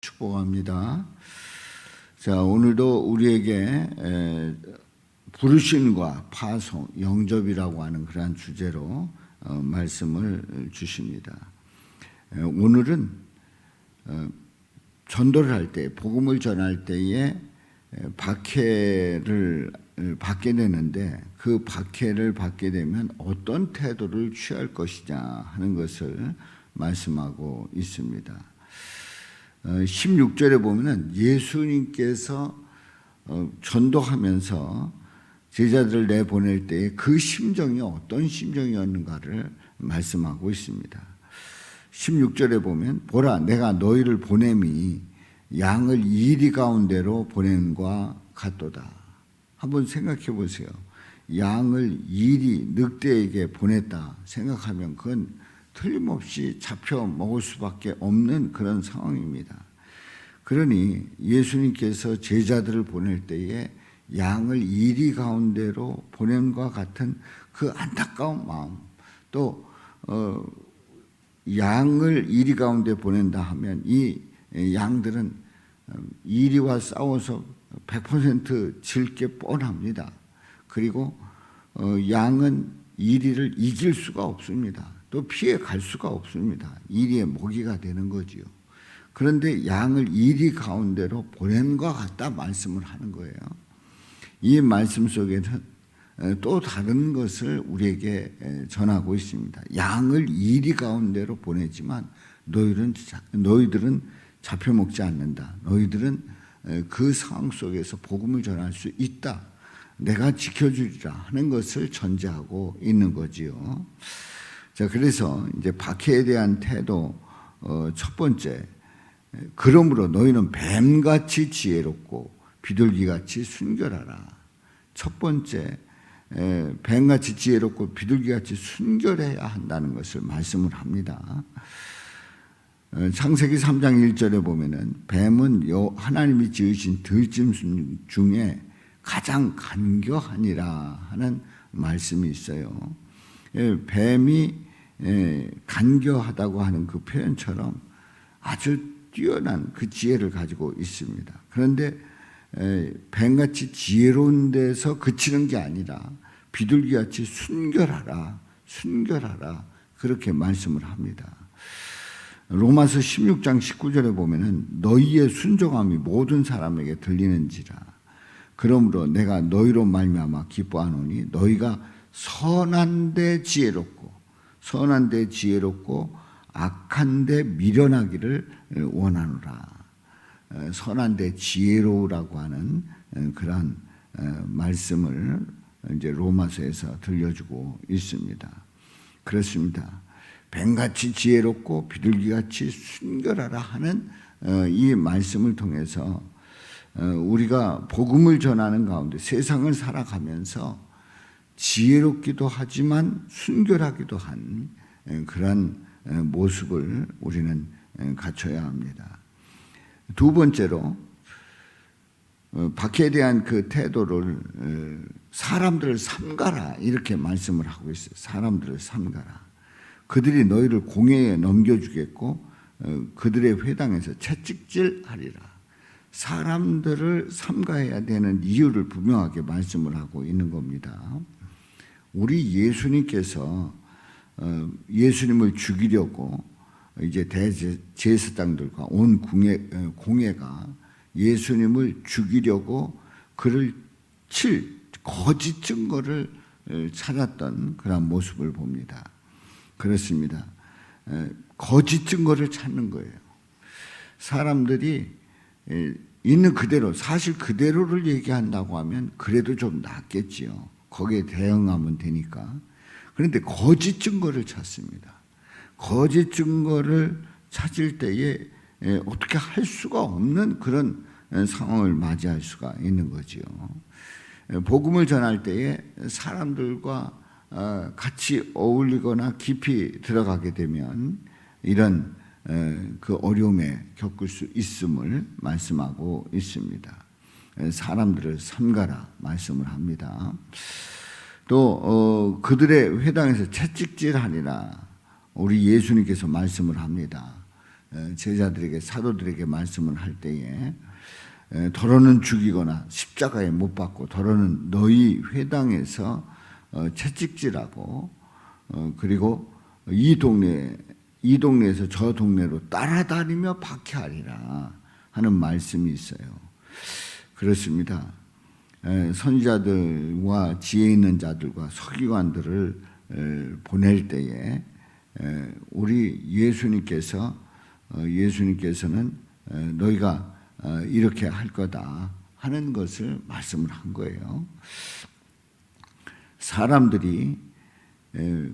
축복합니다. 자, 오늘도 우리에게 부르심과 파송, 영접이라고 하는 그러한 주제로 말씀을 주십니다. 오늘은 전도를 할 때, 복음을 전할 때에 박해를 받게 되는데, 그 박해를 받게 되면 어떤 태도를 취할 것이냐 하는 것을 말씀하고 있습니다. 16절에 보면은 예수님께서 전도하면서 제자들을 내보낼 때에 그 심정이 어떤 심정이었는가를 말씀하고 있습니다. 16절에 보면 보라 내가 너희를 보냄이 양을 이리 가운데로 보냄과 같도다. 한번 생각해 보세요. 양을 이리 늑대에게 보냈다 생각하면 그건 틀림없이 잡혀 먹을 수밖에 없는 그런 상황입니다. 그러니 예수님께서 제자들을 보낼 때에 양을 이리 가운데로 보냄과 같은 그 안타까운 마음, 또 양을 이리 가운데 보낸다 하면 이 양들은 이리와 싸워서 100% 질 게 뻔합니다. 그리고 양은 이리를 이길 수가 없습니다. 또 피해 갈 수가 없습니다. 이리의 먹이가 되는 거지요. 그런데 양을 이리 가운데로 보냄과 같다 말씀을 하는 거예요. 이 말씀 속에는 또 다른 것을 우리에게 전하고 있습니다. 양을 이리 가운데로 보내지만 너희들은 잡혀 먹지 않는다. 너희들은 그 상황 속에서 복음을 전할 수 있다. 내가 지켜주리라 하는 것을 전제하고 있는 거지요. 자, 그래서 이제 박해에 대한 태도 첫 번째, 그러므로 너희는 뱀같이 지혜롭고 비둘기같이 순결하라. 첫 번째, 뱀같이 지혜롭고 비둘기같이 순결해야 한다는 것을 말씀을 합니다. 창세기 3장 1절에 보면은 뱀은 하나님이 지으신 들짐승 중에 가장 간교하니라 하는 말씀이 있어요. 뱀이 간교하다고 하는 그 표현처럼 아주 뛰어난 그 지혜를 가지고 있습니다. 그런데 뱀같이 지혜로운 데서 그치는 게 아니라 비둘기같이 순결하라 그렇게 말씀을 합니다. 로마서 16장 19절에 보면은 너희의 순종함이 모든 사람에게 들리는지라. 그러므로 내가 너희로 말미암아 기뻐하노니 너희가 선한데 지혜롭고 악한데 미련하기를 원하노라. 선한데 지혜로우라고 하는 그러한 말씀을 이제 로마서에서 들려주고 있습니다. 그렇습니다. 뱀같이 지혜롭고 비둘기같이 순결하라 하는 이 말씀을 통해서 우리가 복음을 전하는 가운데 세상을 살아가면서 지혜롭기도 하지만 순결하기도 한 그런 모습을 우리는 갖춰야 합니다. 두 번째로 박해에 대한 그 태도를 사람들을 삼가라 이렇게 말씀을 하고 있어요. 사람들을 삼가라. 그들이 너희를 공회에 넘겨주겠고 그들의 회당에서 채찍질하리라. 사람들을 삼가해야 되는 이유를 분명하게 말씀을 하고 있는 겁니다. 우리 예수님께서 예수님을 죽이려고 이제 대제사장들과 온 공회가 예수님을 죽이려고 그를 칠 거짓 증거를 찾았던 그런 모습을 봅니다. 그렇습니다. 거짓 증거를 찾는 거예요. 사람들이 있는 그대로 사실 그대로를 얘기한다고 하면 그래도 좀 낫겠지요. 거기에 대응하면 되니까. 그런데 거짓 증거를 찾습니다. 거짓 증거를 찾을 때에 어떻게 할 수가 없는 그런 상황을 맞이할 수가 있는 거지요. 복음을 전할 때에 사람들과 같이 어울리거나 깊이 들어가게 되면 이런 그 어려움에 겪을 수 있음을 말씀하고 있습니다. 사람들을 삼가라 말씀을 합니다. 또 그들의 회당에서 채찍질하니라 우리 예수님께서 말씀을 합니다. 제자들에게 사도들에게 말씀을 할 때에 더러는 죽이거나 십자가에 못 박고 더러는 너희 회당에서 채찍질하고 그리고 이 동네에서 저 동네로 따라다니며 박해하리라 하는 말씀이 있어요. 그렇습니다. 선지자들과 지혜 있는 자들과 서기관들을 보낼 때에 우리 예수님께서는 너희가 이렇게 할 거다 하는 것을 말씀을 한 거예요. 사람들이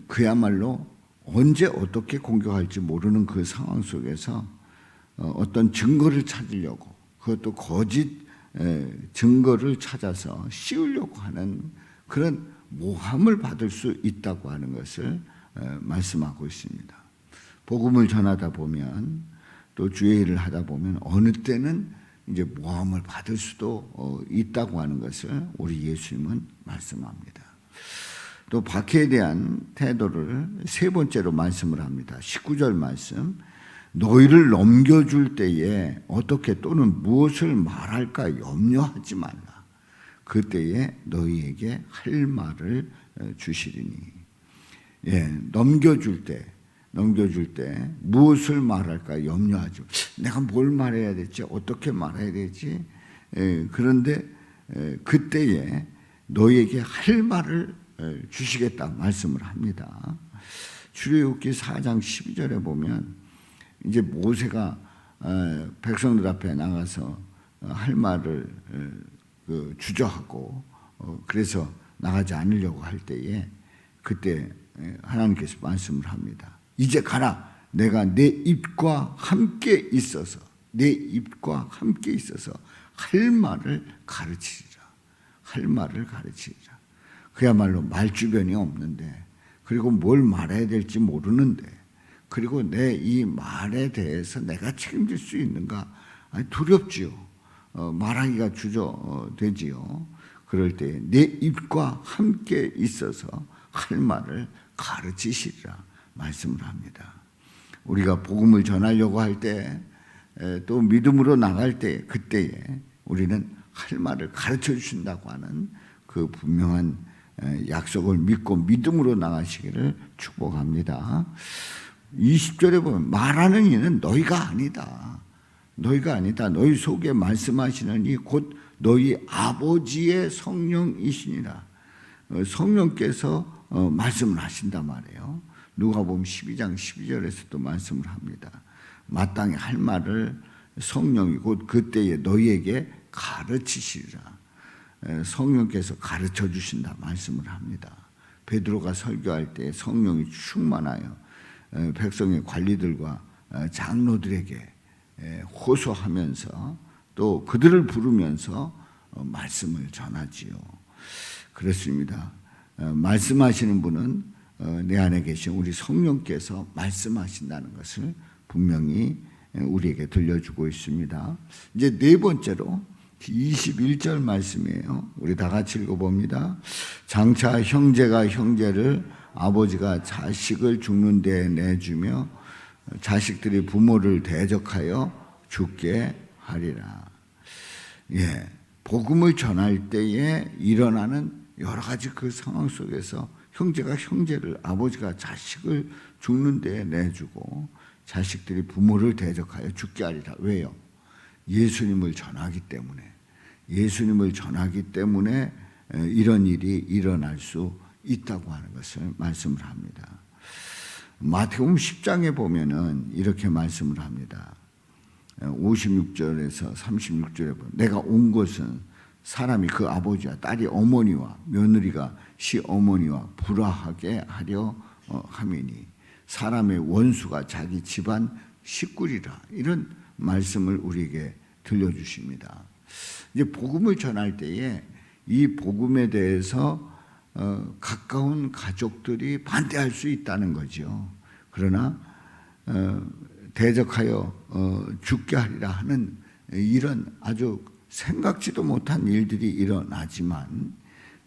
그야말로 언제 어떻게 공격할지 모르는 그 상황 속에서 어떤 증거를 찾으려고, 그것도 거짓 증거를 찾아서 씌우려고 하는 그런 모함을 받을 수 있다고 하는 것을 말씀하고 있습니다. 복음을 전하다 보면 또 주의 일을 하다 보면 어느 때는 이제 모함을 받을 수도 있다고 하는 것을 우리 예수님은 말씀합니다. 또 박해에 대한 태도를 세 번째로 말씀을 합니다. 19절 말씀, 너희를 넘겨줄 때에 어떻게 또는 무엇을 말할까 염려하지 말라. 그때에 너희에게 할 말을 주시리니. 넘겨줄 때 무엇을 말할까 염려하죠. 내가 뭘 말해야 될지 어떻게 말해야 될지. 그런데 그때에 너희에게 할 말을 주시겠다 말씀을 합니다. 출애굽기 4장 12절에 보면 이제 모세가 백성들 앞에 나가서 할 말을 주저하고 그래서 나가지 않으려고 할 때에 그때 하나님께서 말씀을 합니다. 이제 가라. 내가 내 입과 함께 있어서 할 말을 가르치리라. 그야말로 말주변이 없는데, 그리고 뭘 말해야 될지 모르는데, 그리고 내 이 말에 대해서 내가 책임질 수 있는가 두렵지요. 말하기가 주저되지요. 그럴 때 내 입과 함께 있어서 할 말을 가르치시리라 말씀을 합니다. 우리가 복음을 전하려고 할 때, 또 믿음으로 나갈 때, 그때에 우리는 할 말을 가르쳐 주신다고 하는 그 분명한 약속을 믿고 믿음으로 나가시기를 축복합니다. 20절에 보면 말하는 이는 너희가 아니다. 너희 속에 말씀하시는 이 곧 너희 아버지의 성령이시니라. 성령께서 말씀을 하신단 말이에요. 누가복음 12장 12절에서도 말씀을 합니다. 마땅히 할 말을 성령이 곧 그때에 너희에게 가르치시리라. 성령께서 가르쳐 주신다 말씀을 합니다. 베드로가 설교할 때 성령이 충만하여 백성의 관리들과 장로들에게 호소하면서 또 그들을 부르면서 말씀을 전하지요. 그렇습니다. 말씀하시는 분은 내 안에 계신 우리 성령께서 말씀하신다는 것을 분명히 우리에게 들려주고 있습니다. 이제 네 번째로 21절 말씀이에요. 우리 다 같이 읽어봅니다. 장차 형제가 형제를, 아버지가 자식을 죽는 데 내주며 자식들이 부모를 대적하여 죽게 하리라. 복음을 전할 때에 일어나는 여러 가지 그 상황 속에서 형제가 형제를, 아버지가 자식을 죽는 데 내주고 자식들이 부모를 대적하여 죽게 하리라. 왜요? 예수님을 전하기 때문에 이런 일이 일어날 수 있다고 하는 것을 말씀을 합니다. 마태복음 10장에 보면은 이렇게 말씀을 합니다. 56절에서 36절에 보면 내가 온 것은 사람이 그 아버지와 딸이 어머니와 며느리가 시어머니와 불화하게 하려 함이니 사람의 원수가 자기 집안 식구리라. 이런 말씀을 우리에게 들려주십니다. 이제 복음을 전할 때에 이 복음에 대해서 가까운 가족들이 반대할 수 있다는 거죠. 그러나 대적하여 죽게 하리라 하는 이런 아주 생각지도 못한 일들이 일어나지만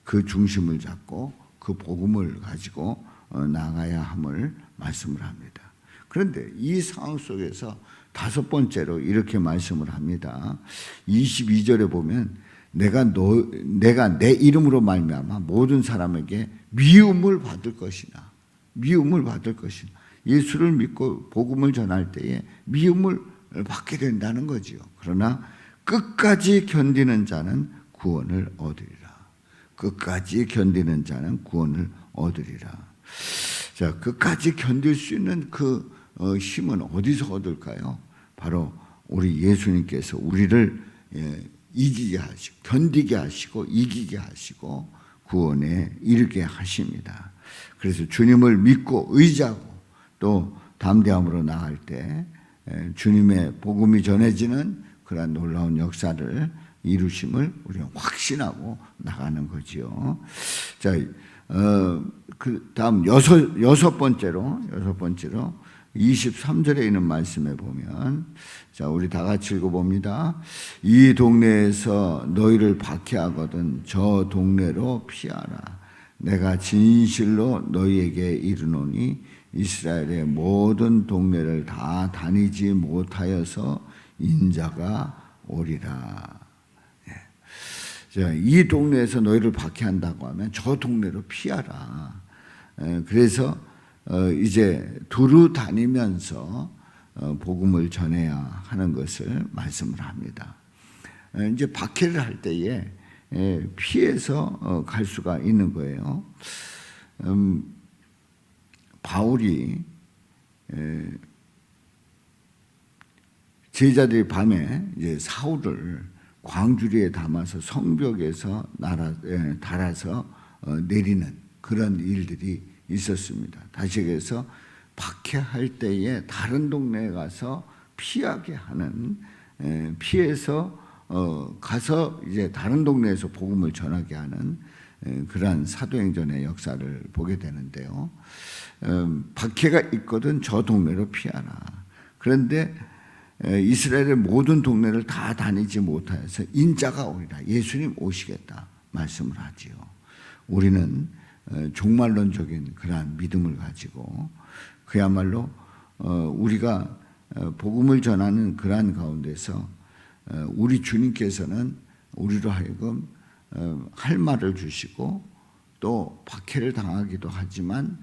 그 중심을 잡고 그 복음을 가지고 나가야 함을 말씀을 합니다. 그런데 이 상황 속에서 다섯 번째로 이렇게 말씀을 합니다. 22절에 보면 내가 내 이름으로 말미암아 모든 사람에게 미움을 받을 것이나 예수를 믿고 복음을 전할 때에 미움을 받게 된다는 거지요. 그러나 끝까지 견디는 자는 구원을 얻으리라. 끝까지 견디는 자는 구원을 얻으리라. 자, 끝까지 견딜 수 있는 그 힘은 어디서 얻을까요? 바로 우리 예수님께서 우리를 이기게 하시고 견디게 하시고 이기게 하시고 구원에 이르게 하십니다. 그래서 주님을 믿고 의지하고 또 담대함으로 나아갈 때 주님의 복음이 전해지는 그러한 놀라운 역사를 이루심을 우리가 확신하고 나가는 거지요. 자, 그 다음 여섯 번째로 23절에 있는 말씀에 보면, 자, 우리 다 같이 읽어봅니다. 이 동네에서 너희를 박해하거든 저 동네로 피하라. 내가 진실로 너희에게 이르노니 이스라엘의 모든 동네를 다 다니지 못하여서 인자가 오리라. 자, 이 동네에서 너희를 박해한다고 하면 저 동네로 피하라. 그래서 이제 두루 다니면서 복음을 전해야 하는 것을 말씀을 합니다. 이제 박해를 할 때에 피해서 갈 수가 있는 거예요. 바울이 제자들이 밤에 이제 사울을 광주리에 담아서 성벽에서 달아서 내리는 그런 일들이 있었습니다. 다시 얘기해서 박해할 때에 다른 동네에 가서 피하게 하는, 피해서 가서 이제 다른 동네에서 복음을 전하게 하는 그러한 사도행전의 역사를 보게 되는데요. 박해가 있거든 저 동네로 피하라. 그런데 이스라엘의 모든 동네를 다 다니지 못하여서 인자가 오리라. 예수님 오시겠다 말씀을 하지요. 우리는 종말론적인 그러한 믿음을 가지고 그야말로 우리가 복음을 전하는 그러한 가운데서 우리 주님께서는 우리로 하여금 할 말을 주시고 또 박해를 당하기도 하지만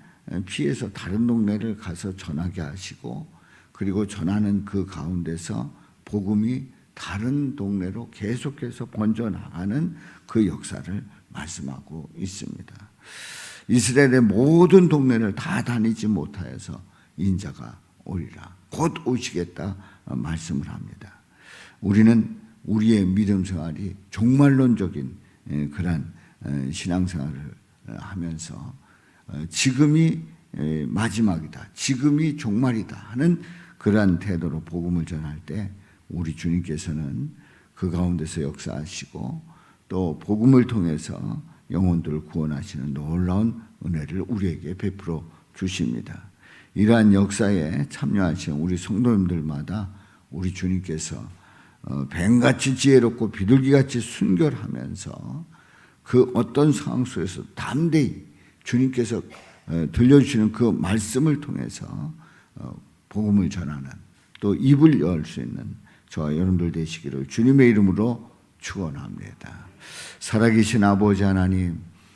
피해서 다른 동네를 가서 전하게 하시고 그리고 전하는 그 가운데서 복음이 다른 동네로 계속해서 번져나가는 그 역사를 말씀하고 있습니다. 이스라엘의 모든 동네를 다 다니지 못하여서 인자가 오리라. 곧 오시겠다 말씀을 합니다. 우리는 우리의 믿음 생활이 종말론적인 그런 신앙생활을 하면서 지금이 마지막이다, 지금이 종말이다 하는 그러한 태도로 복음을 전할 때 우리 주님께서는 그 가운데서 역사하시고 또 복음을 통해서 영혼들을 구원하시는 놀라운 은혜를 우리에게 베풀어 주십니다. 이러한 역사에 참여하신 우리 성도님들마다 우리 주님께서 뱀같이 지혜롭고 비둘기같이 순결하면서 그 어떤 상황 속에서 담대히 주님께서 들려주시는 그 말씀을 통해서 복음을 전하는 또 입을 열 수 있는 저와 여러분들 되시기를 주님의 이름으로 축원합니다. 살아계신 아버지 하나님,